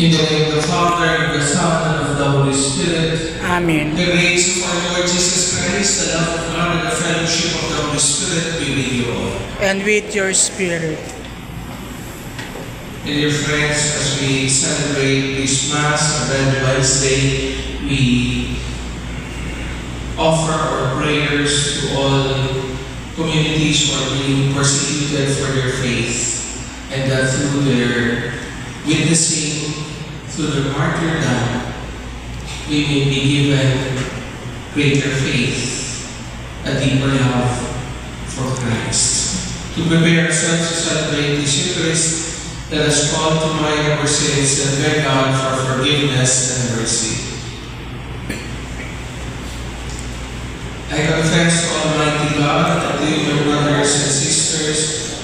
In the name of the Father, of the Son, and of the Holy Spirit. Amen. The grace of our Lord Jesus Christ, the love of God, and the fellowship of the Holy Spirit be with you all. And with your spirit. And dear friends, as we celebrate this Mass on Red Wednesday, we offer our prayers to all communities who are being persecuted for their faith, and that through their witnessing, through their martyrdom, we may be given greater faith, a deeper love for Christ. To prepare ourselves to celebrate this Eucharist, let us call to mind our sins and beg God for forgiveness and mercy. I confess to Almighty God and to you, my brothers and sisters,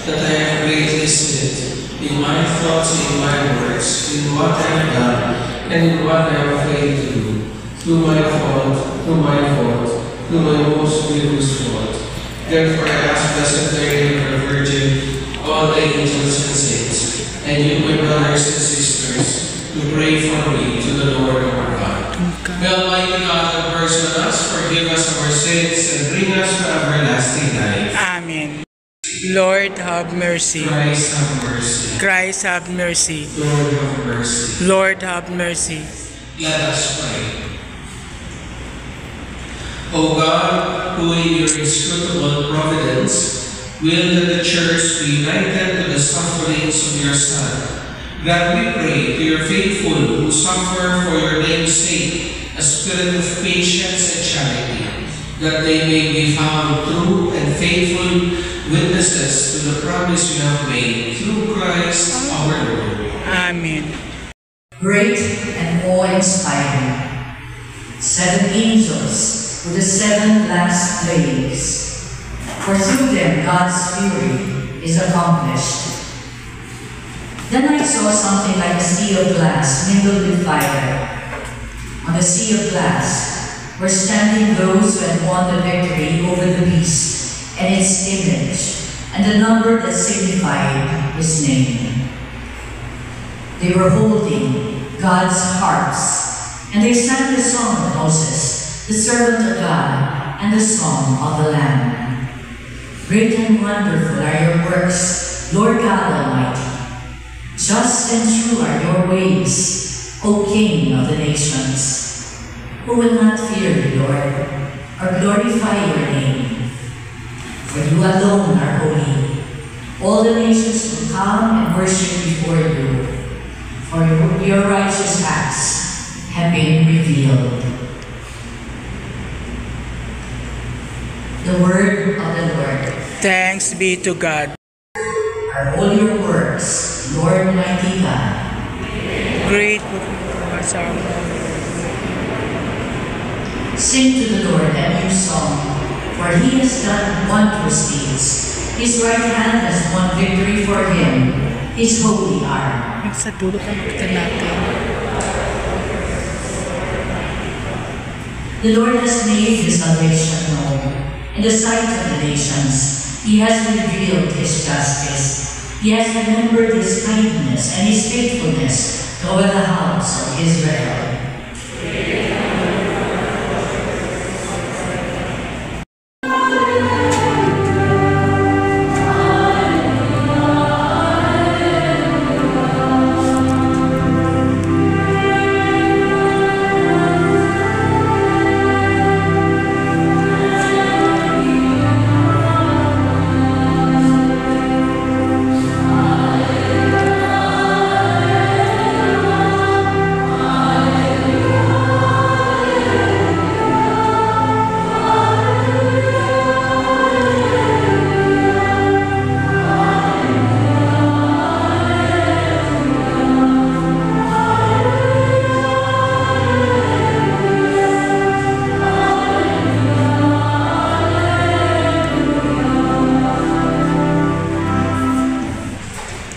that I have greatly sinned in my thoughts, in my words, in what I have done, and in what I have failed to do, through my fault, through my most grievous fault. Therefore I ask Blessed Mary, the Virgin, all the angels and saints, and you, my brothers and sisters, to pray for me to the Lord our God. May Almighty God have mercy on us, forgive us our sins, and bring us to everlasting life. Amen. Lord, have mercy. Christ have mercy. Christ, have mercy. Lord have mercy. Lord, have mercy. Let us pray. O God, who in your inscrutable providence will that the Church be united to the sufferings of your Son, grant, we pray, to your faithful who suffer for your name's sake a spirit of patience and charity, that they may be found true and faithful witnesses to the promise you have made through Christ our Lord. Amen. Great and awe-inspiring, 7 angels with the 7 last plagues, for through them God's fury is accomplished. Then I saw something like a sea of glass mingled with fire. On the sea of glass were standing those who had won the victory over the beast and its image, and the number that signified his name. They were holding God's harps, and they sang the song of Moses, the servant of God, and the song of the Lamb. Great and wonderful are your works, Lord God Almighty. Just and true are your ways, O King of the nations. Who will not fear you, Lord, or glorify your name? For you alone are holy. All the nations will come and worship before you, for your righteous acts have been revealed. The word of the Lord. Thanks be to God. Are all your works, Lord mighty God. Great. Sing to the Lord a new song, for he has done wondrous deeds. His right hand has won victory for him, his holy arm. Sa dulo ka makita natin. The Lord has made his salvation known in the sight of the nations. He has revealed his justice. He has remembered his kindness and his faithfulness toward the house of Israel.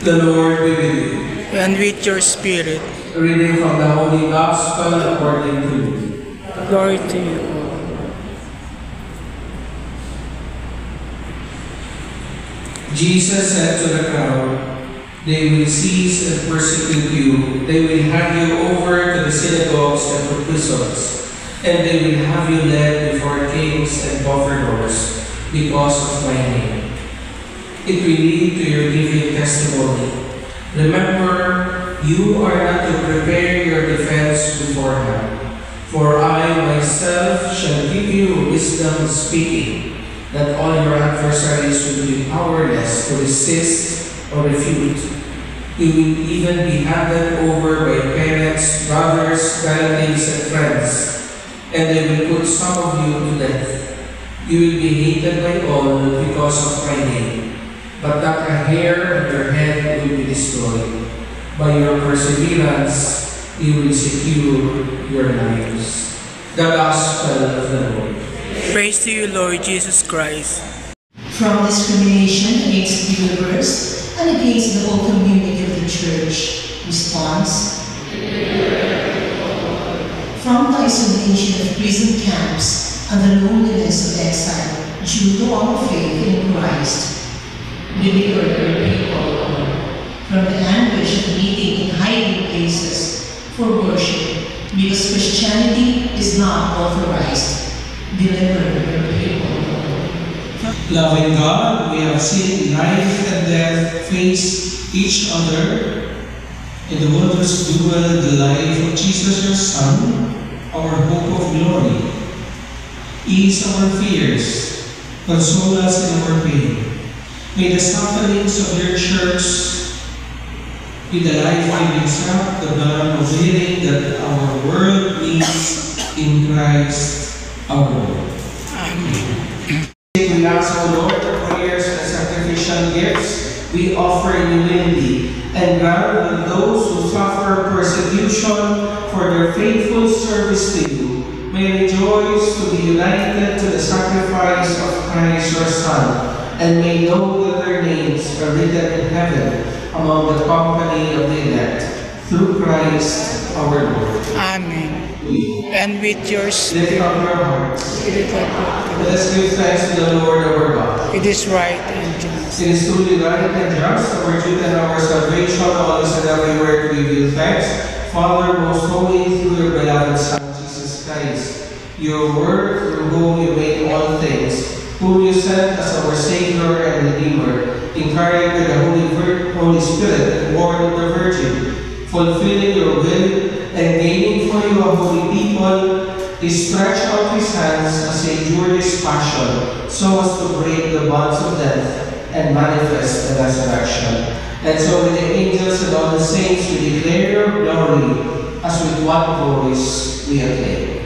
The Lord be with you. And with your spirit. A reading from the Holy Gospel according to Luke. Glory to you. Jesus said to the crowd, They will seize and persecute you. They will hand you over to the synagogues and to prisons, and they will have you led before kings and governors because of my name. It will lead to your giving testimony. Remember, you are not to prepare your defense beforehand, for I myself shall give you wisdom speaking, that all your adversaries will be powerless to resist or refute. You will even be handed over by parents, brothers, relatives, and friends, and they will put some of you to death. You will be hated by all because of my name, but not a hair on your head will be destroyed. By your perseverance, you will secure your lives. The Gospel of the Lord. Praise to you, Lord Jesus Christ. From discrimination against believers and against the whole community of the Church. Response. From the isolation of prison camps and the loneliness of exile due to our faith in Christ, deliver your people, Lord, from the anguish of meeting in hiding places for worship, because Christianity is not authorized. Deliver your people, Lord. Loving God, we have seen life and death face each other in the wondrous duel, the life of Jesus, your Son, our hope of glory. Ease our fears, console us in our pain. May the sufferings of your Church be the life-giving sap, the balm of healing that our world needs in Christ our Lord. We ask, O Lord, the prayers and sacrificial gifts we offer in humility, and grant that those who suffer persecution for their faithful service to you may rejoice to be united to the sacrifice of Christ your Son, and may know that their names are written in heaven among the company of the elect, through Christ our Lord. Amen. And with yours, Lift up your hearts. Let us give thanks to the Lord our God. it is right and just. It is truly right and just, our duty and our salvation, always and everywhere to give you thanks. Father, most holy, through your beloved Son, Jesus Christ, your word, through whom you made all things, whom you sent as our Savior and Redeemer, incarnate with the Holy Spirit, born of the Virgin, fulfilling your will, and gaining for you a holy people, he stretched out his hands as he endured his passion, so as to break the bonds of death and manifest the resurrection. And so with the angels and all the saints we declare your glory, as with one voice we acclaim.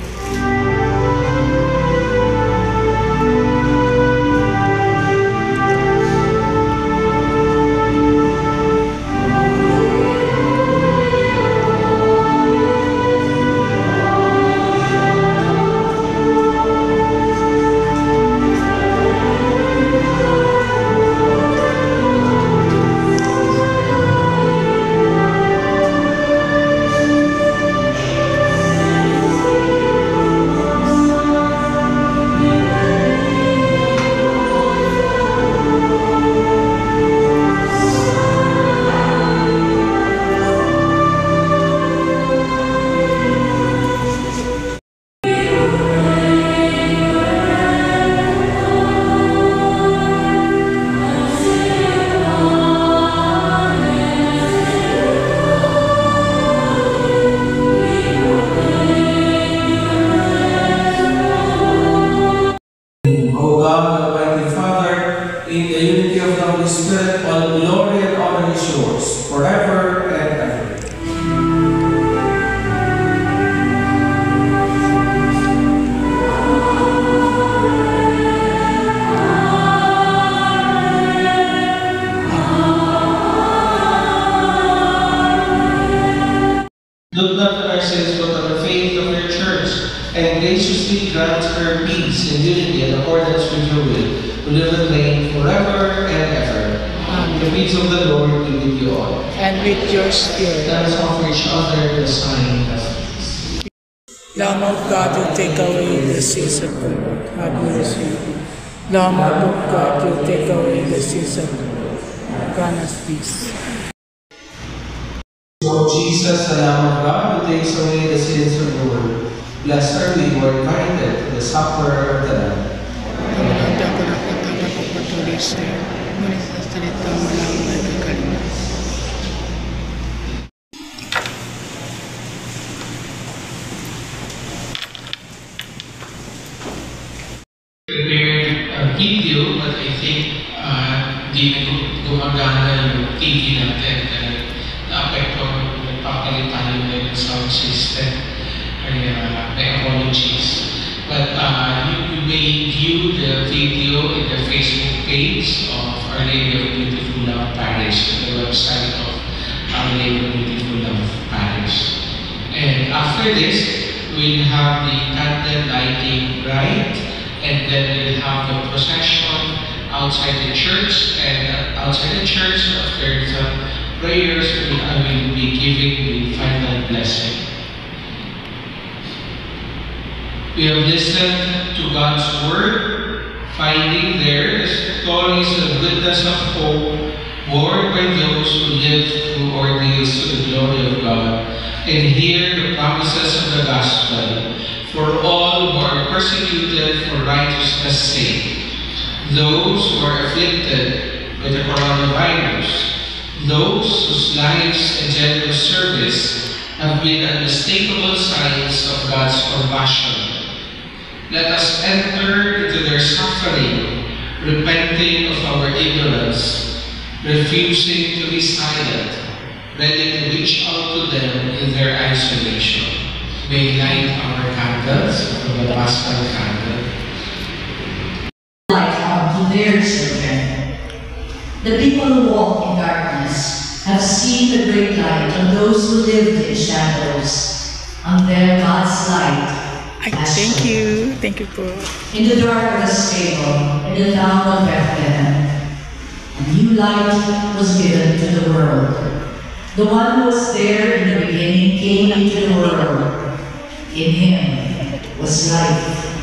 Look not on our sins, but on the faith of your Church, and graciously grant her peace and unity in accordance with your will, who live and reign forever and ever. Amen. The peace of the Lord be with you all. And with your spirit. Let us offer each other the sign of peace. Lamb of God, you take away the sins of the world. Have mercy. Lamb of God, you take away the sins of the world. Grant us peace. O Jesus, the Lamb of God, who takes away the sins of the world, blessed are we who are invited to the supper of the Lamb. Pagkakata ko na patala ko patuloy sa'yo. Ngunit sa salita mo lang ay kakalimut. Prepared a video, but I think di na gumagana yung TV natin dahil na-apekto nagpapalit tayo na yung sound system. Kaya may apologies. But you may view the video in the Facebook page of Our Lady of Beautiful Love Parish, the website of Our Lady of Beautiful Love Parish. And after this, we'll have the candle lighting rite, and then we'll have the procession outside the church, and outside the church, after the prayers, I will be giving the final blessing. We have listened to God's Word, finding there the stories of goodness of hope, born by those who live through ordeals to the glory of God, and hear the promises of the gospel for all who are persecuted for righteousness' sake, those who are afflicted with the coronavirus, those whose lives and generous service have been unmistakable signs of God's compassion. Let us enter into their suffering, repenting of our ignorance, refusing to be silent, ready to reach out to them in their isolation. May light our candles from the Paschal candle. Light unto their children. The people who walk in darkness have seen the great light, and those who lived in shadows, on them God's light. Ay, thank you. Thank you po. In the dark of the stable, in the town of Bethlehem, a new light was given to the world. The one who was there in the beginning came into the world. In him was life,